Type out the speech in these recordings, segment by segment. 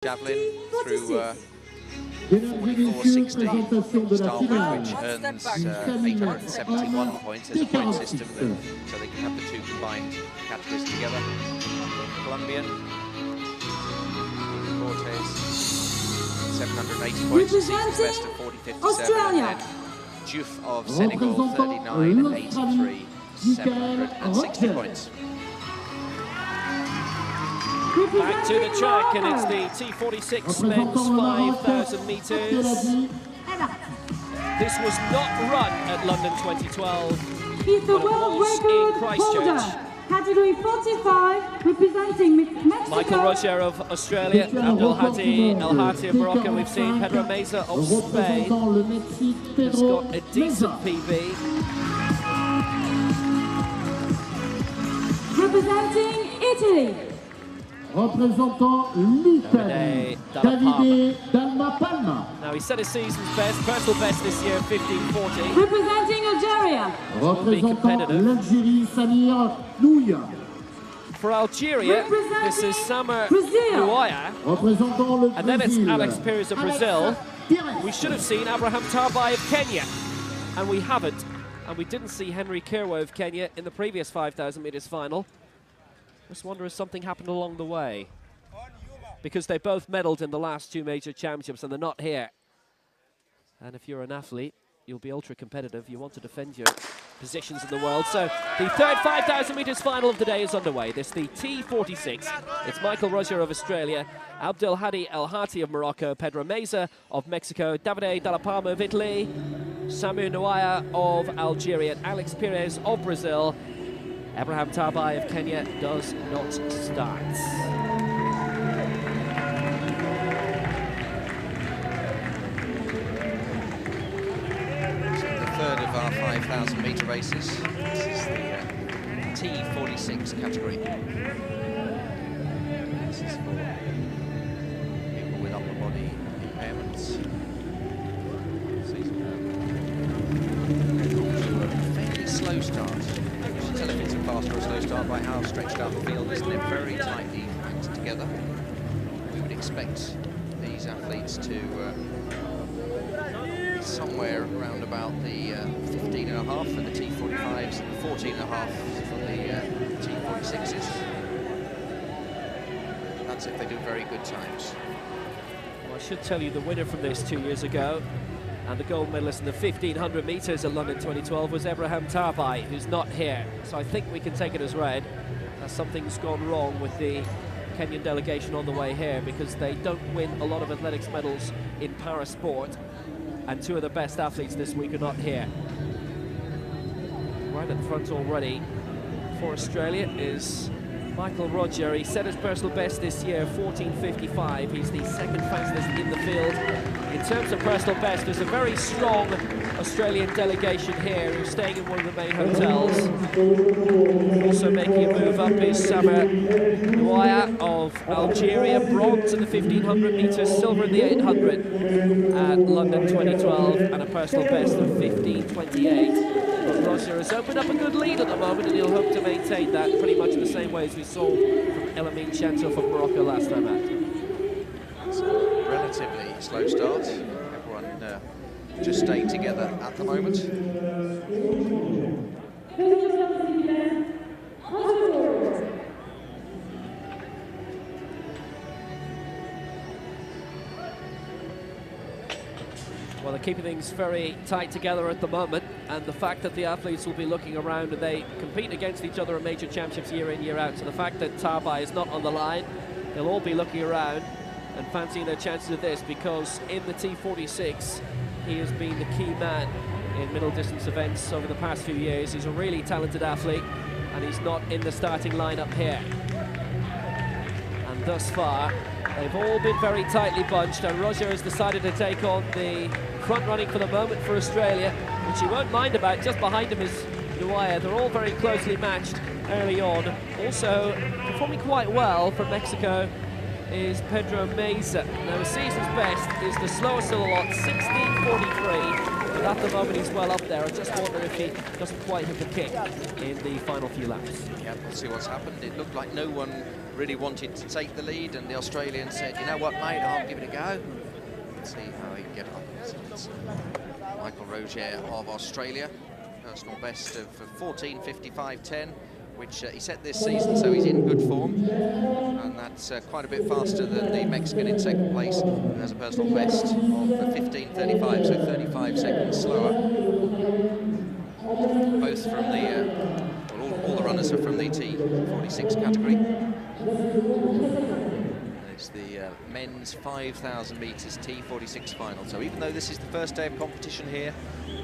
Javelin through 44.60 start with, which earns 871 points. There's a point system so they can have the two combined categories together. Colombian, Cortez, 780 points, the season's best of 40.57, and then Diouf of Senegal, 39.83, 760 points. Back to the track, and it's the T46 men's 5,000 metres. This was not run at London 2012, He's the but it world was in record Christchurch. holder, category 45, representing Mexico. Michael Roger of Australia, Abdul Hadi El Hati of Morocco. We've seen Pedro Meza of Spain, who's got a decent PB. Representing Italy. Représentant l'Italie, Davide Dalla Palma. Now he set his season's best, personal best this year, 15:40. Representing Algeria. Représentant l'Algérie, Samir Nouya. For Algeria, this is Samer Nouaya. Représentant le And then it's Brésil. Alex Pires of Brazil. We should have seen Abraham Tabai of Kenya, and we haven't. And we didn't see Henry Kirwa of Kenya in the previous 5,000 metres final. Just wonder if something happened along the way, because they both medalled in the last two major championships and they're not here. And if you're an athlete, you'll be ultra competitive. You want to defend your positions in the world. So the third 5,000 metres final of the day is underway. This is the T46. It's Michael Roger of Australia, Abdul Hadi El Hati of Morocco, Pedro Meza of Mexico, Davide Dalla Palma of Italy, Samu Nouaya of Algeria, and Alex Pires of Brazil. Abraham Tabai of Kenya does not start. The third of our 5,000 metre races. This is the T46 category. This is for people with upper body impairments. A fairly slow start. You can tell if it's a fast or a slow start by how stretched out the field is, and they're very tightly packed together. We would expect these athletes to somewhere around about the 15.5 for the T45s and the 14.5 for the T46s. That's if they do very good times. Well, I should tell you the winner from this 2 years ago, and the gold medalist in the 1,500 metres at London 2012 was Abraham Tabai, who's not here. So I think we can take it as read that something's gone wrong with the Kenyan delegation on the way here, because they don't win a lot of athletics medals in para-sport, and two of the best athletes this week are not here. Right at the front already for Australia is Michael Roger. He set his personal best this year, 14:55. He's the second fastest in the field. In terms of personal best, there's a very strong Australian delegation here who's staying in one of the main hotels. Also making a move up is Samer Nouaya of Algeria, bronze in the 1,500 metres, silver in the 800 at London 2012, and a personal best of 15:28. But Roger has opened up a good lead at the moment, and he'll hope to maintain that pretty much in the same way as we saw from Elamine Chantouf of Morocco last time out. It's a relatively slow start. Everyone just staying together at the moment. Well, they're keeping things very tight together at the moment, and the fact that the athletes will be looking around, and they compete against each other in major championships year in, year out, so the fact that Tabai is not on the line, they'll all be looking around and fancying their chances of this, because in the T46 he has been the key man in middle distance events over the past few years. He's a really talented athlete, and he's not in the starting lineup here. And thus far they've all been very tightly bunched, and Roger has decided to take on the front running for the moment for Australia, which he won't mind about. Just behind him is Nouaya. They're all very closely matched early on. Also performing quite well from Mexico is Pedro Meza. Now his season's best is the slowest of the lot, 16:43, but at the moment he's well up there. I just wonder if he doesn't quite hit the kick in the final few laps. Yeah, we'll see what's happened. It looked like no one really wanted to take the lead, and the Australian said, you know what, mate, I'll give it a go. Let's see how he can get on. So it's Michael Roger of Australia, personal best of 14:55.10, which he set this season, so he's in good form, and that's quite a bit faster than the Mexican in second place, who has a personal best of 15:35, so 35 seconds slower. Both from the, well, all the runners are from the T46 category. It's the men's 5,000 metres T46 final. So even though this is the first day of competition here,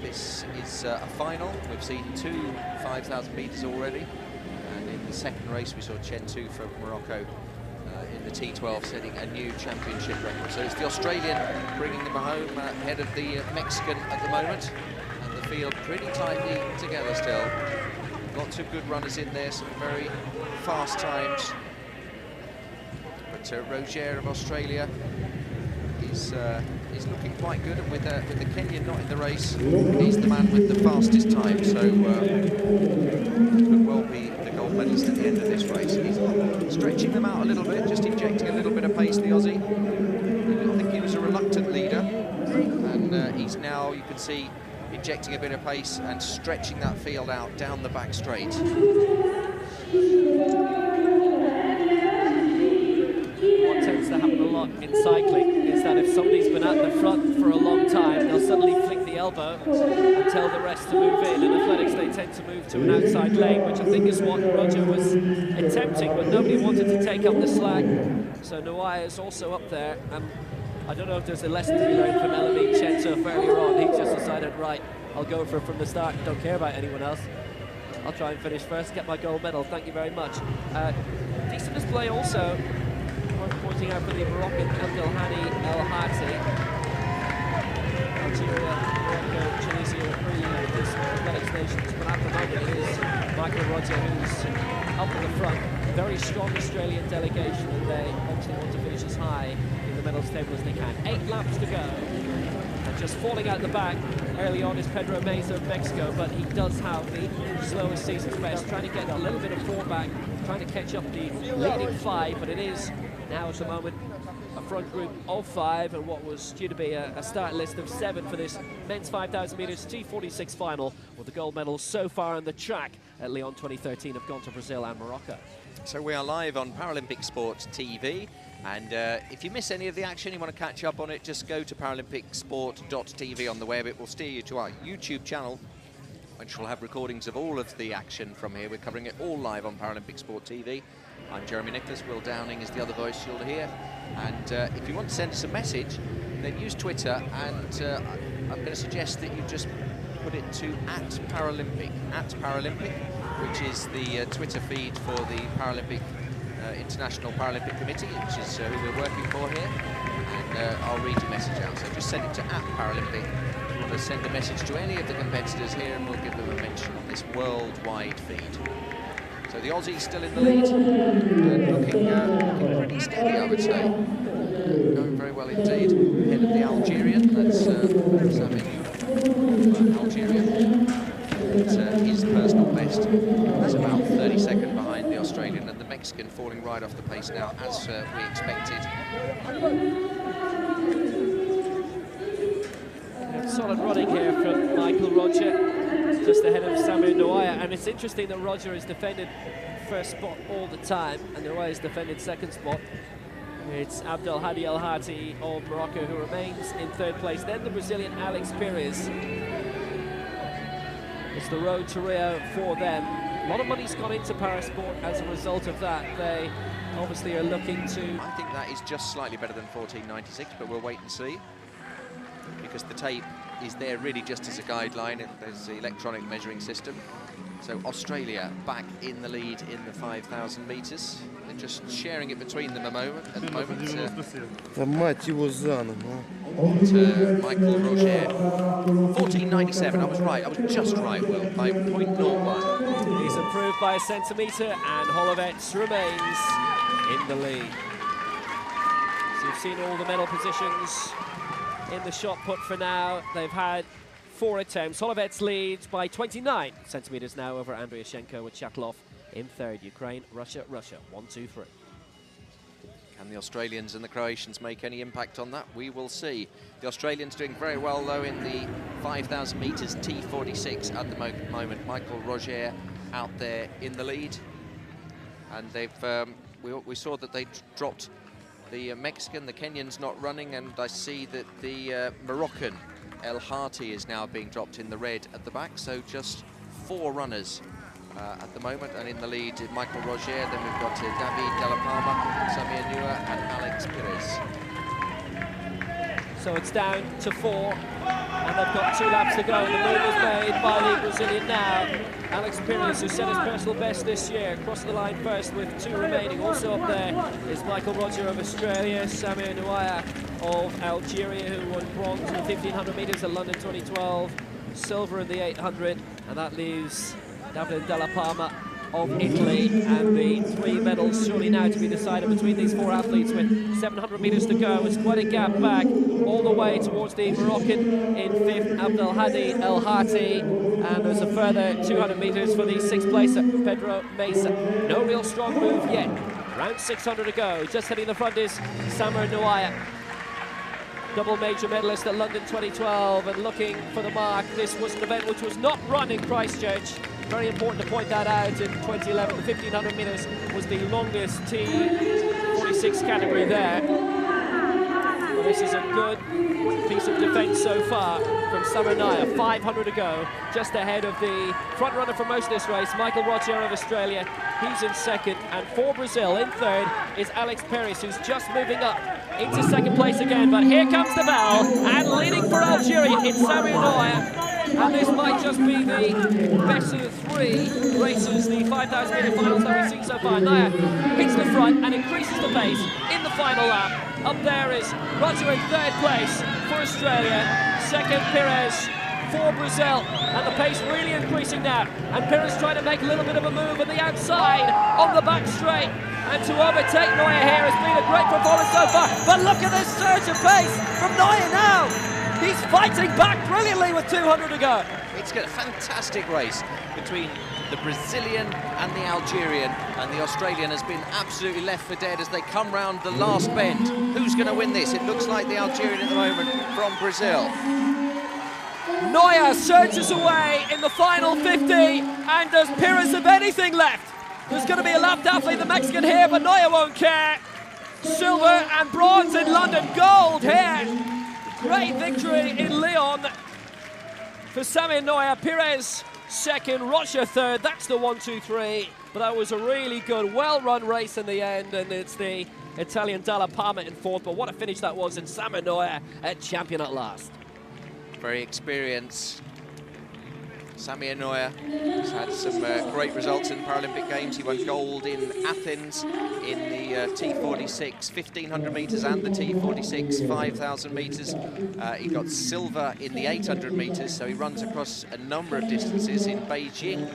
this is a final. We've seen 2 5,000 metres already. And in the second race, we saw Chen Tu from Morocco in the T12 setting a new championship record. So it's the Australian bringing them home ahead of the Mexican at the moment. And the field pretty tightly together still. Lots of good runners in there, some very fast times. But Roger of Australia is looking quite good, and with the Kenyan not in the race, he's the man with the fastest time, so could well be the gold medalist at the end of this race. He's stretching them out a little bit, just injecting a little bit of pace, the Aussie. I think he was a reluctant leader, and he's now, you can see, injecting a bit of pace and stretching that field out down the back straight. What tends to happen a lot in cycling is that if somebody's been at the front for a long time, they'll suddenly flick the elbow and tell the rest to move in. In athletics, they tend to move to an outside lane, which I think is what Roger was attempting, but nobody wanted to take up the slack. So Noai is also up there, and I don't know if there's a lesson to be learned from Elamine Chen Turf earlier on. He just decided, right, I'll go for it from the start, don't care about anyone else. I'll try and finish first, get my gold medal, thank you very much. Decent display also, worth pointing out, for the Moroccan Abdelhadi El Hati. Algeria, Morocco, Tunisia are pretty this athletics nations, but at the moment it is Michael Roger who's up in the front. Very strong Australian delegation, and they obviously want to finish as high in the medals table as they can. 8 laps to go, and just falling out the back early on is Pedro Meza of Mexico, but he does have the slowest season's best, trying to get a little bit of form back, trying to catch up the leading 5, but it is now at the moment a front group of 5, and what was due to be a start list of 7 for this men's 5,000 metres T46 final, with the gold medals so far on the track at Lyon 2013 have gone to Brazil and Morocco. So we are live on Paralympic Sport TV, and if you miss any of the action, you want to catch up on it, just go to paralympicsport.tv on the web. It will steer you to our YouTube channel, which will have recordings of all of the action from here. We're covering it all live on Paralympic Sport TV. I'm Jeremy Nicholas. Will Downing is the other voice you'll hear. And if you want to send us a message, then use Twitter, and I'm going to suggest that you just put it to @Paralympic, which is the Twitter feed for the Paralympic International Paralympic Committee, which is who we're working for here. And I'll read your message out. So just send it to @Paralympic. If you want to send a message to any of the competitors here, and we'll give them a mention on this worldwide feed. So the Aussies still in the lead, and looking pretty steady, I would say. Going very well indeed. Ahead of the Algerian, that's Sami Algeria. It's his personal best. That's about 30-second behind the Australian, and the Mexican falling right off the pace now, as we expected. Solid running here from Michael Roger, just ahead of Samu Noaya, and it's interesting that Roger has defended first spot all the time, and Noaya has defended second spot. It's Abdelhadi El Hati of Morocco who remains in 3rd place. Then the Brazilian Alex Pires. It's the road to Rio for them. A lot of money's gone into Parasport as a result of that. They obviously are looking to... I think that is just slightly better than 14.96, but we'll wait and see, because the tape is there really just as a guideline, and there's the electronic measuring system. So Australia back in the lead in the 5,000 metres. They're just sharing it between them at the moment. Michael Roger, 14.97. I was right. I was just right, Will, by 0.01. He's improved by a centimetre, and Holovets remains in the lead. So you've seen all the medal positions in the shot put for now. They've had 4 attempts. Holovets leads by 29 centimetres now over Andriy Yashenko, with Shatlov in 3rd. Ukraine, Russia, 1, 2, 3. Can the Australians and the Croatians make any impact on that? We will see. The Australians doing very well, though, in the 5,000 metres T46 at the moment. Michael Roger out there in the lead. And they've we saw that they dropped the Mexican, the Kenyans not running, and I see that the Moroccan El Hati is now being dropped in the red at the back. So just 4 runners at the moment, and in the lead Michael Roger. Then we've got Davide Dalla Palma, Samir Nua and Alex Perez. So it's down to 4, and they've got 2 laps to go. The move is made by the Brazilian now. Alex Perez, who set his personal best this year, crossed the line first with 2 remaining. Also up there is Michael Roger of Australia, Samir Nua of Algeria, who won bronze in the 1,500 metres at London 2012, silver in the 800, and that leaves Davide Dalla Palma of Italy, and the 3 medals surely now to be decided between these 4 athletes with 700 metres to go. It's quite a gap back all the way towards the Moroccan in 5th, Abdelhadi El Hati, and there's a further 200 metres for the 6th placer, Pedro Mesa. No real strong move yet. Around 600 to go. Just hitting the front is Samir Nua, double major medalist at London 2012, and looking for the mark. This was an event which was not run in Christchurch. Very important to point that out. In 2011, the 1,500 metres was the longest T46 category there. Well, this is a good piece of defence so far from Samir Nua. 500 to go, just ahead of the front runner for most of this race, Michael Roger of Australia. He's in 2nd, and for Brazil in 3rd is Alex Perez, who's just moving up into 2nd place again. But here comes the bell, and leading for Algeria, it's Samir Nua. And this might just be the best of the 3 races, the 5,000 metre finals that we've seen so far. Nua hits the front and increases the pace in the final lap. Up there is Roger in 3rd place for Australia, 2nd Perez for Brazil, and the pace really increasing now. And Perez trying to make a little bit of a move on the outside on the back straight. And to overtake Nua here has been a great performance so far. But look at this surge of pace from Nua now. He's fighting back brilliantly with 200 to go. It's a fantastic race between the Brazilian and the Algerian, and the Australian has been absolutely left for dead as they come round the last bend. Who's going to win this? It looks like the Algerian at the moment from Brazil. Nua surges away in the final 50, and does Perez have anything left? There's going to be a lapped athlete, the Mexican here, but Nua won't care. Silver and bronze in London, gold here. Great victory in Lyon for Samir Nua. Perez 2nd, Roger 3rd. That's the 1, 2, 3. But that was a really good, well-run race in the end, and it's the Italian Dalla Palma in 4th. But what a finish that was, in Samir Nua at champion at last. Very experienced. Samir Nua has had some great results in the Paralympic Games. He won gold in Athens in the T46 1,500 metres and the T46 5,000 metres. He got silver in the 800 metres, so he runs across a number of distances. In Beijing,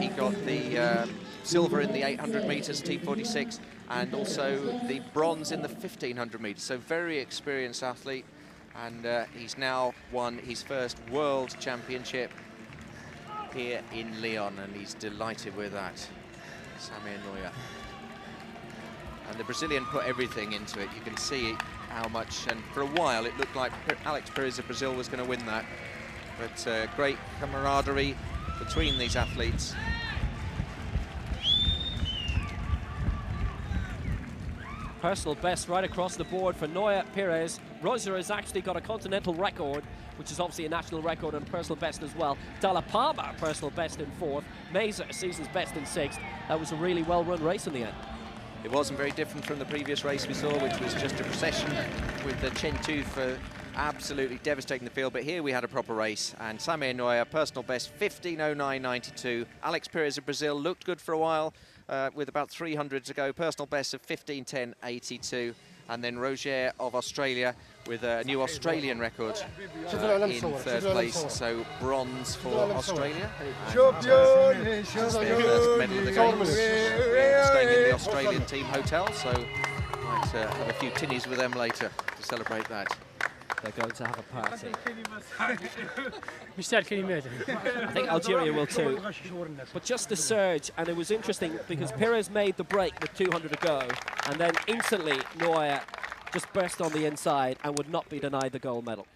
he got the silver in the 800 metres T46, and also the bronze in the 1,500 metres. So very experienced athlete, and he's now won his first World Championship here in Lyon, and he's delighted with that, Samir Nua. And the Brazilian put everything into it. You can see how much, and for a while it looked like Alex Perez of Brazil was going to win that. But great camaraderie between these athletes. Personal best right across the board for Nua, Perez. Roger has actually got a continental record, which is obviously a national record, and personal best as well. Dalla Palma, personal best in 4th. Mesa, season's best in 6th. That was a really well-run race in the end. It wasn't very different from the previous race we saw, which was just a procession with the Chen Tu for absolutely devastating the field. But here we had a proper race, and Samir Nua, personal best 15:09.92. Alex Perez of Brazil looked good for a while with about 300 to go. Personal best of 15:10.82. And then Roger of Australia with a new Australian record in 3rd place, so bronze for Australia. And, that's their first medal of the Games. We're staying in the Australian team hotel, so might have a few tinnies with them later to celebrate that. they're going to have a party. I think Algeria will too. But just the surge, and it was interesting because Pires made the break with 200 to go, and then instantly Neuer just burst on the inside and would not be denied the gold medal.